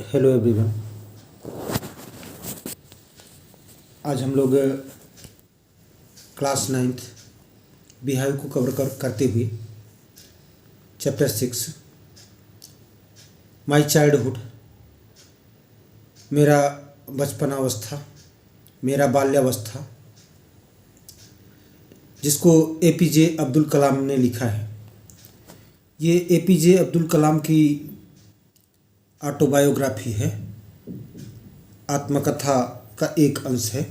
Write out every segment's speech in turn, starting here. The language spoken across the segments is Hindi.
Hello everyone. आज हम लोग क्लास 9th बिहाइव को करते हुए चैप्टर 6 माई चाइल्डहुड, मेरा बचपनावस्था, मेरा बाल्यावस्था, जिसको एपीजे अब्दुल कलाम ने लिखा है। ये एपीजे अब्दुल कलाम की ऑटोबायोग्राफी है, आत्मकथा का एक अंश है।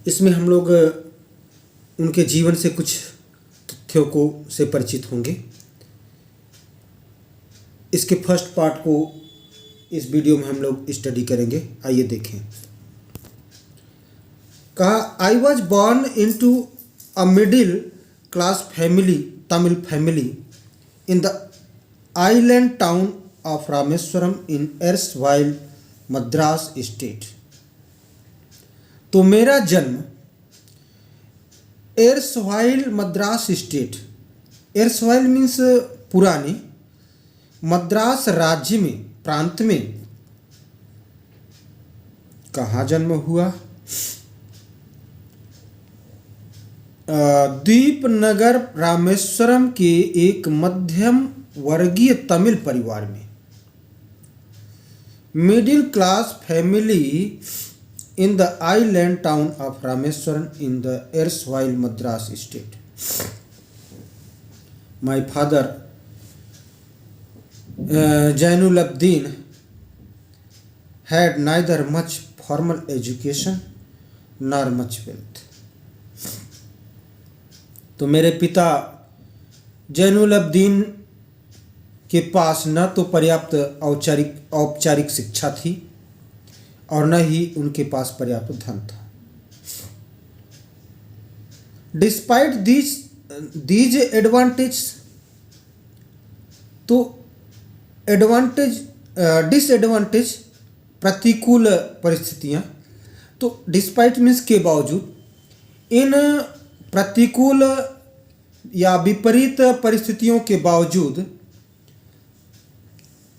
इसमें हम लोग उनके जीवन से कुछ तथ्यों को से परिचित होंगे। इसके फर्स्ट पार्ट को इस वीडियो में हम लोग स्टडी करेंगे। आइए देखें। कहा, I was born into a middle class family, Tamil family, in the island town of Rameswaram in erstwhile Madras state. तो मेरा जन्म एर्सवाइल मद्रास स्टेट, एर्सवाइल मीन्स पुराने, मद्रास राज्य में, प्रांत में कहाँ जन्म हुआ? द्वीपनगर रामेश्वरम के एक मध्यम वर्गीय तमिल परिवार में, middle class family in the island town of Rameswaram in the erstwhile Madras state. My father Jainulabdeen had neither much formal education nor much wealth। तो मेरे पिता जैनुलब्दीन के पास न तो पर्याप्त औपचारिक शिक्षा थी और न ही उनके पास पर्याप्त धन था। डिस्पाइट दीज एडवांटेज, तो डिसएडवांटेज प्रतिकूल परिस्थितियां, तो डिस्पाइट मीन्स के बावजूद, इन प्रतिकूल या विपरीत परिस्थितियों के बावजूद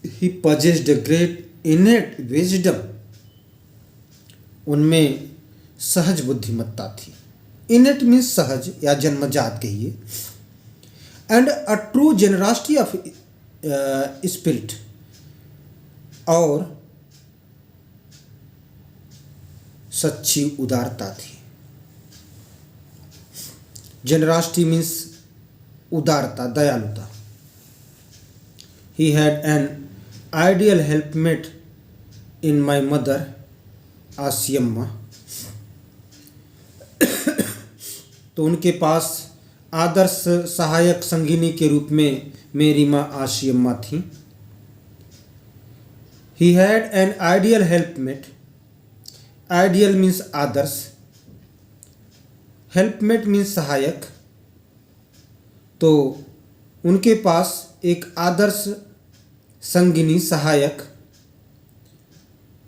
he possessed a great innate wisdom, उनमें सहज बुद्धिमत्ता थी। innate मीन्स सहज या जन्मजात कहिए, and a true generosity of spirit, और सच्ची उदारता थी। generosity मीन्स उदारता, दयालुता। he had an ideal helpmate in my mother आसियम्मा, तो उनके पास आदर्श सहायक संगिनी के रूप में मेरी माँ आसियम्मा थी। he had an ideal helpmate, ideal means Adarsh, helpmate means सहायक, तो उनके पास एक आदर्श संगिनी, सहायक,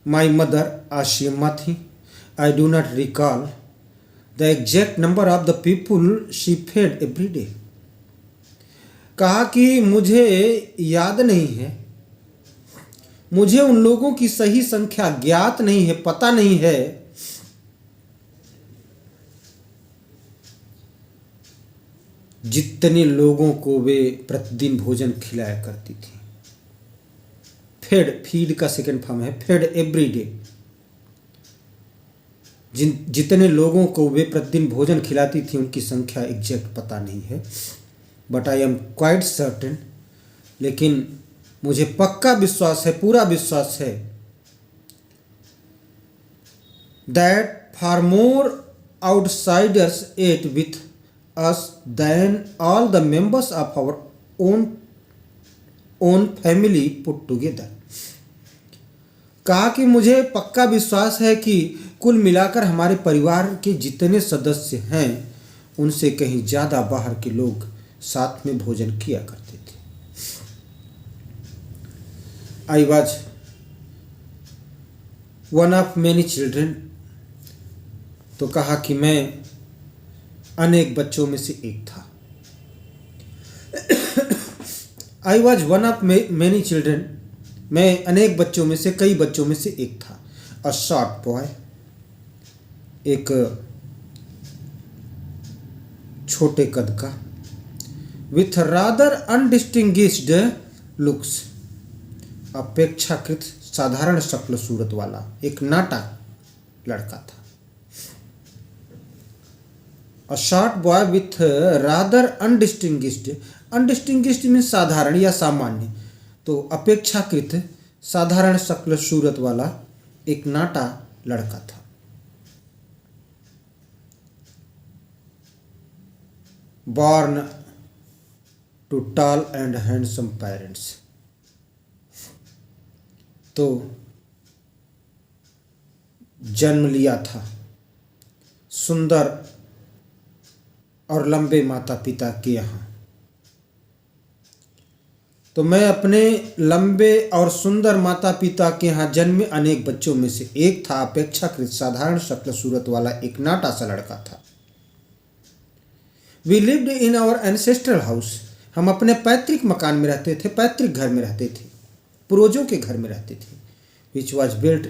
माई मदर आशियम्मा थी। I do not recall the exact number of the people she fed every day. कहा कि मुझे याद नहीं है, मुझे उन लोगों की सही संख्या ज्ञात नहीं है, पता नहीं है जितने लोगों को वे प्रतिदिन भोजन खिलाया करती थी। फेड, फीड का सेकंड फॉर्म है फेड एवरी डे। जितने लोगों को वे प्रतिदिन भोजन खिलाती थी उनकी संख्या एग्जैक्ट पता नहीं है, but I am quite certain, लेकिन मुझे पक्का विश्वास है, पूरा विश्वास है, that far more outsiders ate with us than all the members of our own family put together। कहा कि मुझे पक्का विश्वास है कि कुल मिलाकर हमारे परिवार के जितने सदस्य हैं उनसे कहीं ज़्यादा बाहर के लोग साथ में भोजन किया करते थे। I was one of many children, तो कहा कि मैं अनेक बच्चों में से एक था। I was one of many children मैं अनेक बच्चों में से, कई बच्चों में से एक था। अ शॉर्ट बॉय, एक छोटे कद का, विथ रादर अनडिस्टिंग्विश्ड लुक्स, अपेक्षाकृत साधारण शक्ल सूरत वाला एक नाटा लड़का था। A short boy with rather undistinguished, undistinguished mean साधारण या सामान्य, तो अपेक्षाकृत साधारण शक्ल सूरत वाला एक नाटा लड़का था। Born to tall and handsome parents, तो जन्म लिया था सुंदर और लंबे माता पिता के यहाँ। तो मैं अपने लंबे और सुंदर माता पिता के यहाँ जन्मे अनेक बच्चों में से एक था। अपेक्षाकृत साधारण शक्ल सूरत वाला एक नाटा सा लड़का था। We lived in our ancestral house, हम अपने पैतृक मकान में रहते थे, पैतृक घर में रहते थे, पूर्वजों के घर में रहते थे। Which was built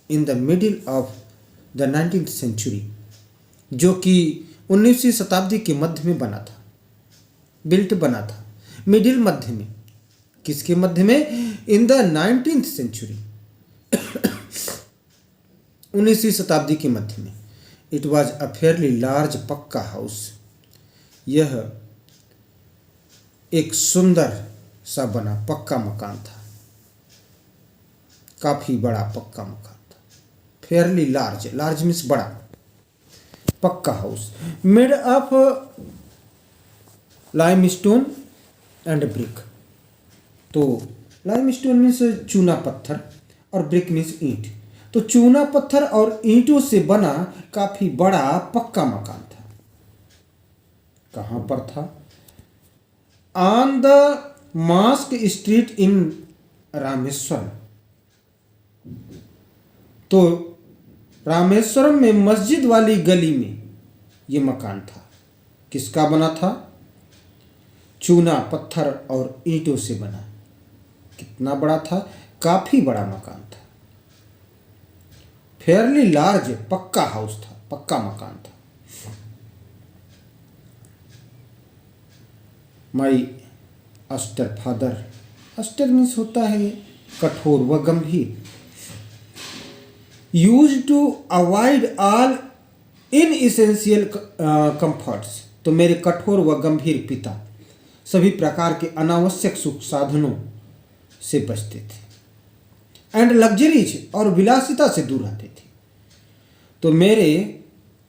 in the middle of the 19th century, जो कि 19वीं शताब्दी के मध्य में बना था। बिल्ट बना था, मिडिल मध्य में, किसके मध्य में? इन द 19th सेंचुरी, 19वीं शताब्दी के मध्य में। It was a fairly large पक्का हाउस, यह एक सुंदर सा बना पक्का मकान था, काफी बड़ा पक्का मकान था। फेयरली लार्ज, लार्ज मीन्स बड़ा, पक्का house, made of limestone and brick. तो लाइमस्टोन मीन्स चूना पत्थर और ब्रिक मीन्स ईंट। तो चूना पत्थर और ईंटों से बना काफी बड़ा पक्का मकान था। कहाँ पर था? On the mask street in Rameswaram, तो रामेश्वरम में मस्जिद वाली गली में ये मकान था। किसका बना था? चूना पत्थर और ईंटों से बना। कितना बड़ा था? काफी बड़ा मकान था। फेयरली लार्ज, पक्का हाउस था, पक्का मकान था। My austere father, austere means होता है कठोर व गंभीर। Used to avoid all inessential comforts, तो मेरे कठोर व गंभीर पिता सभी प्रकार के अनावश्यक सुख साधनों से बचते थे। एंड लग्जरीज, और विलासिता से दूर रहते थे। तो मेरे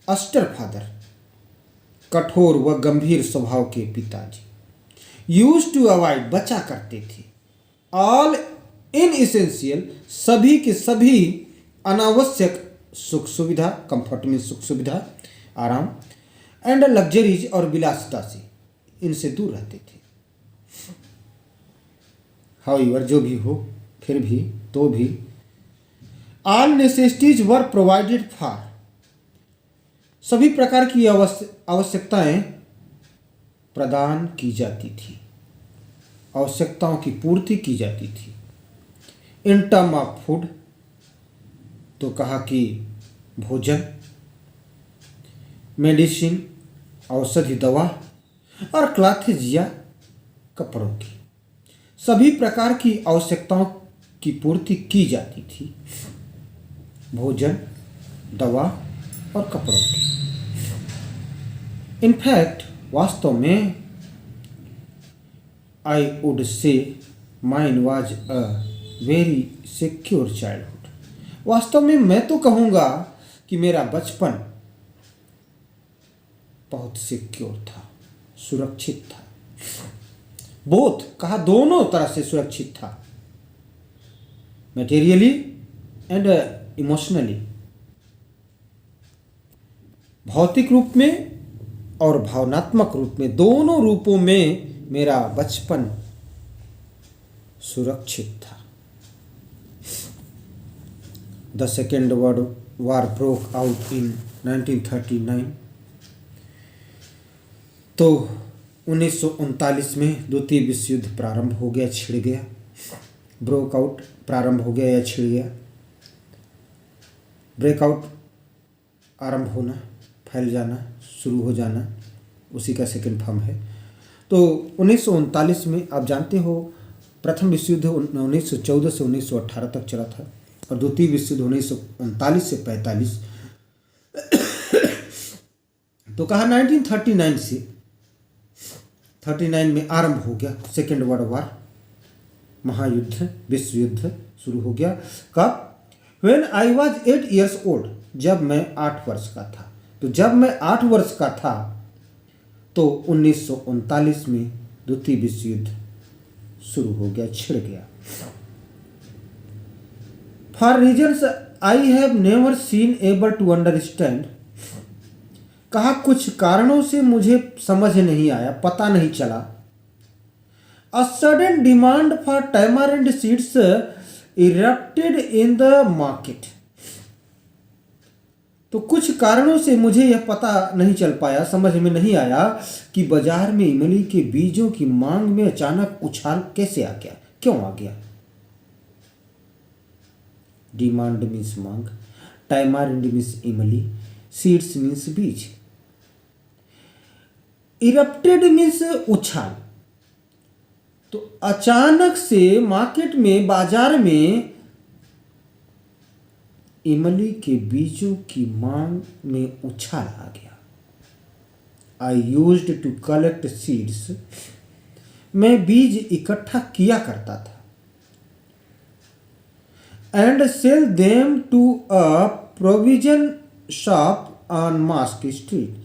अस्टर फादर कठोर व गंभीर स्वभाव के पिताजी यूज टू अवॉइड, बचा करते थे, ऑल इनएसेंशियल, सभी के सभी अनावश्यक सुख सुविधा, कंफर्ट में सुख सुविधा, आराम, एंड लग्जरीज, और विलासिता से, इनसे दूर रहते थे। हाउएवर, जो भी हो, फिर भी, तो भी, all necessities were provided for, सभी प्रकार की आवश्यकताएं प्रदान की जाती थी, आवश्यकताओं की पूर्ति की जाती थी। इन टर्म ऑफ फूड, तो कहा कि भोजन, मेडिसिन, औषधि दवा, और क्लॉथेज या कपड़ों की, सभी प्रकार की आवश्यकताओं की पूर्ति की जाती थी, भोजन, दवा और कपड़ों की। इनफैक्ट, वास्तव में, I would say mine was a very secure childhood, वास्तव में मैं तो कहूँगा कि मेरा बचपन बहुत सिक्योर था, सुरक्षित था। बोथ, कहा दोनों तरह से सुरक्षित था, मटेरियली एंड इमोशनली, भौतिक रूप में और भावनात्मक रूप में, दोनों रूपों में मेरा बचपन सुरक्षित था। The second world war broke out in 1939, तो 1939 में द्वितीय विश्व युद्ध प्रारंभ हो गया, छिड़ गया। ब्रोकआउट प्रारंभ हो गया या छिड़ गया। ब्रेकआउट आरंभ होना, फैल जाना, शुरू हो जाना, उसी का सेकेंड फॉर्म है। तो 1939 में आप जानते हो प्रथम विश्व युद्ध 1914 से 1918 तक चला था और द्वितीय विश्व युद्ध 1939 से 45। तो कहा 1939 से 39 में आरंभ हो गया सेकेंड वर्ल्ड वॉर, महायुद्ध, विश्व युद्ध शुरू हो गया। कब? When I was 8 years old, जब मैं 8 वर्ष का था। तो जब मैं 8 वर्ष का था तो 1939 में द्वितीय विश्व युद्ध शुरू हो गया, छिड़ गया। For reasons I have never seen able to understand, कहा कुछ कारणों से मुझे समझ नहीं आया, पता नहीं चला। A sudden demand for tamarind seeds erupted in the market, तो कुछ कारणों से मुझे यह पता नहीं चल पाया, समझ में नहीं आया कि बाजार में इमली के बीजों की मांग में अचानक उछाल कैसे आ गया, क्यों आ गया। डिमांड मीन्स मांग, टाइमारिंड मीन्स इमली, सीड्स मीन्स बीज, इरप्टेड मीन्स उछाल। तो अचानक से मार्केट में, बाजार में इमली के बीजों की मांग में उछाल आ गया। I used to collect seeds, मैं बीज इकट्ठा किया करता था। And sell them to a provision shop on mosque street,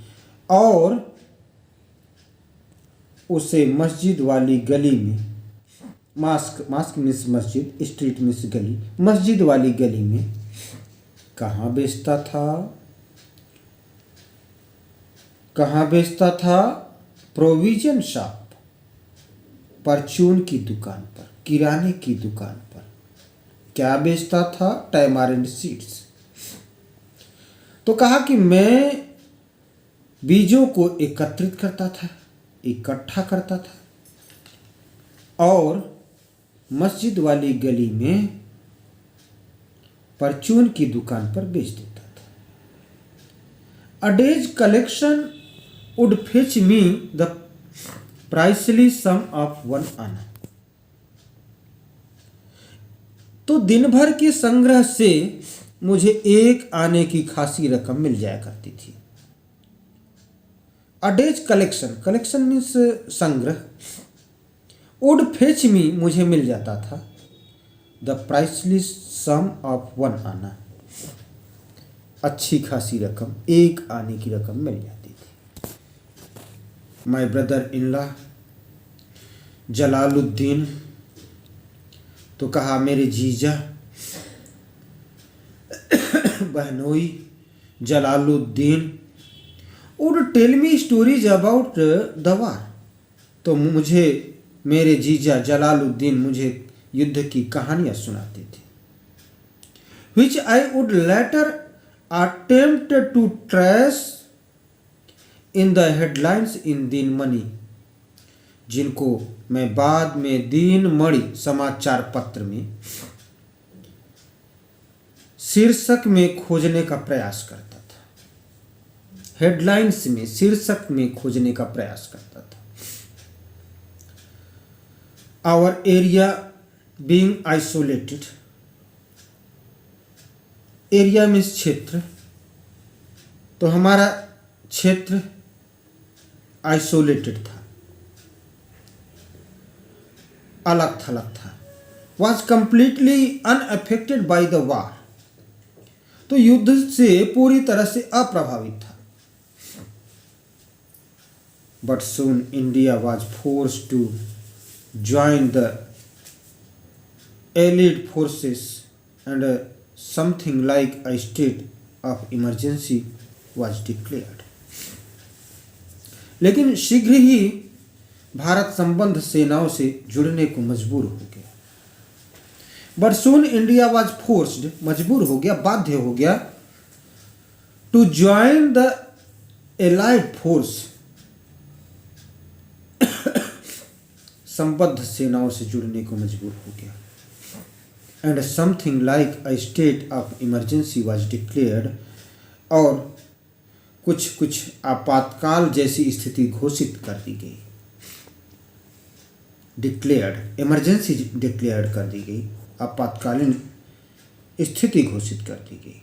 और उसे मस्जिद वाली गली में, मास्क मीन्स मस्जिद, स्ट्रीट मीन्स गली, मस्जिद वाली गली में कहाँ बेचता था? कहाँ बेचता था? प्रोविजन शॉप, परचून की दुकान पर, किराने की दुकान पर। क्या बेचता था? Tamarind seeds. तो कहा कि मैं बीजों को एकत्रित करता था, इकट्ठा करता था और मस्जिद वाली गली में परचून की दुकान पर बेच देता था। A day's collection would fetch me the princely sum of 1 anna, तो दिन भर के संग्रह से मुझे 1 आने की खासी रकम मिल जाया करती थी। अ डेज कलेक्शन मीन्स संग्रह, वुड फेच मी मुझे मिल जाता था, द प्राइसली सम ऑफ 1 आना, अच्छी खासी रकम, 1 आने की रकम मिल जाती थी। My brother in law Jalaluddin, तो कहा मेरे जीजा बहनोई Jalaluddin would tell me stories about the war, तो मुझे मेरे जीजा जलालुद्दीन मुझे युद्ध की कहानियां सुनाते थे। which I would later attempt to trace in the headlines in Dinmani, जिनको मैं बाद में दिनमणि समाचार पत्र में शीर्षक में खोजने का प्रयास करता था। हेडलाइंस में, शीर्षक में खोजने का प्रयास करता था। Our area being isolated, area means क्षेत्र, तो हमारा क्षेत्र आइसोलेटेड था, अलग थलग था। Was completely unaffected by the war, तो युद्ध से पूरी तरह से अप्रभावित था। But soon India was forced to join the allied forces and something like a state of emergency was declared, लेकिन शीघ्र ही भारत संबंध सेनाओं से जुड़ने को मजबूर हो गया। But soon India was forced, मजबूर हो गया, बाध्य हो गया, to join the allied force, संबद्ध सेनाओं से जुड़ने को मजबूर हो गया। and something like a state of emergency was declared, और कुछ आपातकाल जैसी स्थिति घोषित कर दी गई। डिक्लेयर्ड, इमरजेंसी डिक्लेयर्ड कर दी गई, आपातकालीन स्थिति घोषित कर दी गई।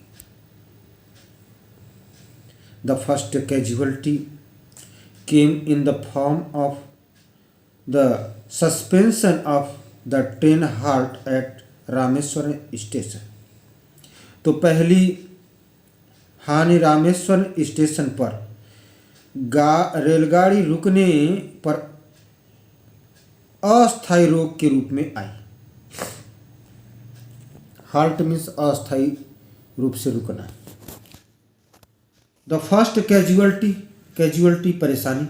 The first casualty came in the form of the suspension of the train halt at Rameswaram station. तो पहली हानि रामेश्वरम स्टेशन पर रेलगाड़ी रुकने पर अस्थायी रोक के रूप में आई। हाल्ट मीन्स अस्थायी रूप से रुकना। द फर्स्ट कैजुअलिटी परेशानी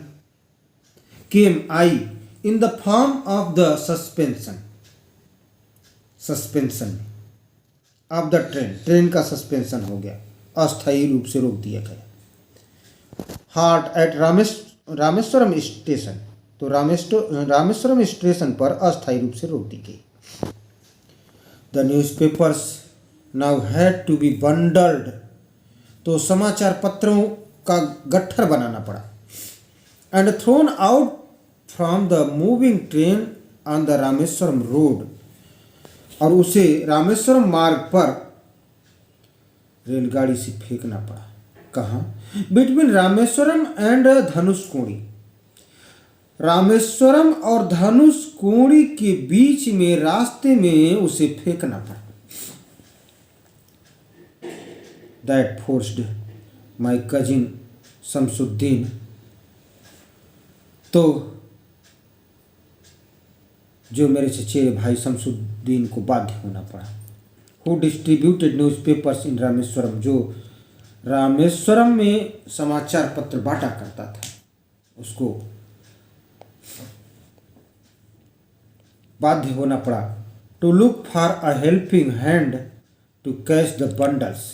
केम आई in the form of the suspension of the train का सस्पेंशन हो गया, अस्थायी रूप से रोक दिया गया। हाल्ट एट रामेश्वरम स्टेशन, तो रामेश्वरम स्टेशन पर अस्थायी रूप से रोक दी गई। The newspapers now had to be bundled, तो समाचार पत्रों का गट्ठर बनाना पड़ा। And thrown out from the moving train on the Rameswaram road, और उसे रामेश्वरम मार्ग पर रेलगाड़ी से फेंकना पड़ा। कहाँ? बिटवीन रामेश्वरम एंड धनुषकोडी, रामेश्वरम और धनुषकोडी के बीच में रास्ते में उसे फेंकना पड़ा। That forced my cousin Shamsuddin, तो जो मेरे चचेरे भाई शमसुद्दीन को बाध्य होना पड़ा। हु डिस्ट्रीब्यूटेड न्यूज़पेपर्स इन रामेश्वरम, जो रामेश्वरम में समाचार पत्र बांटा करता था, उसको बाध्य होना पड़ा। To look for a helping hand to catch the bundles,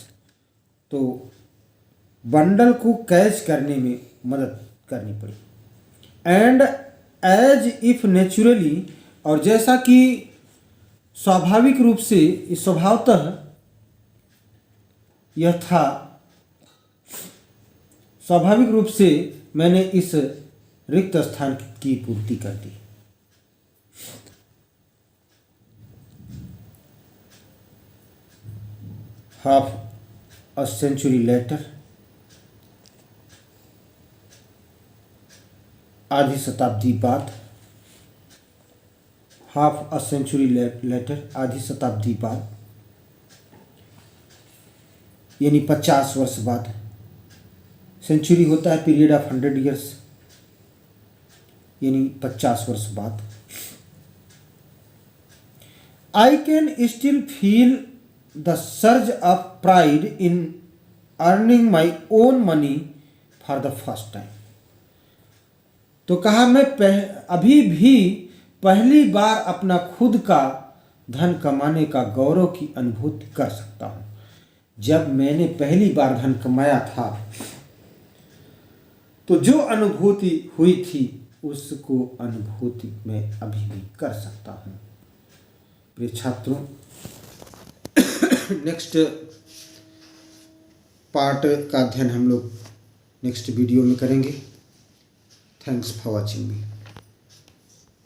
तो बंडल को कैच करने में मदद करनी पड़ी। एंड एज इफ नेचुरली, और जैसा कि स्वाभाविक रूप से, स्वभावतः यह था, स्वाभाविक रूप से मैंने इस रिक्त स्थान की पूर्ति कर दी। हाफ अ सेंचुरी लेटर, आधी शताब्दी बाद, हाफ अ सेंचुरी लेटर, आधी शताब्दी बाद, यानी 50 वर्ष बाद। सेंचुरी होता है पीरियड ऑफ 100 ईयर्स, यानी 50 वर्ष बाद। I can still feel the surge of pride in earning my own money for the first time, तो कहा मैं अभी भी पहली बार अपना खुद का धन कमाने का गौरव की अनुभूति कर सकता हूँ। जब मैंने पहली बार धन कमाया था तो जो अनुभूति हुई थी उसको अनुभूति मैं अभी भी कर सकता हूँ। प्रिय छात्रों, नेक्स्ट पार्ट का अध्ययन हम लोग नेक्स्ट वीडियो में करेंगे। Thanks for watching me.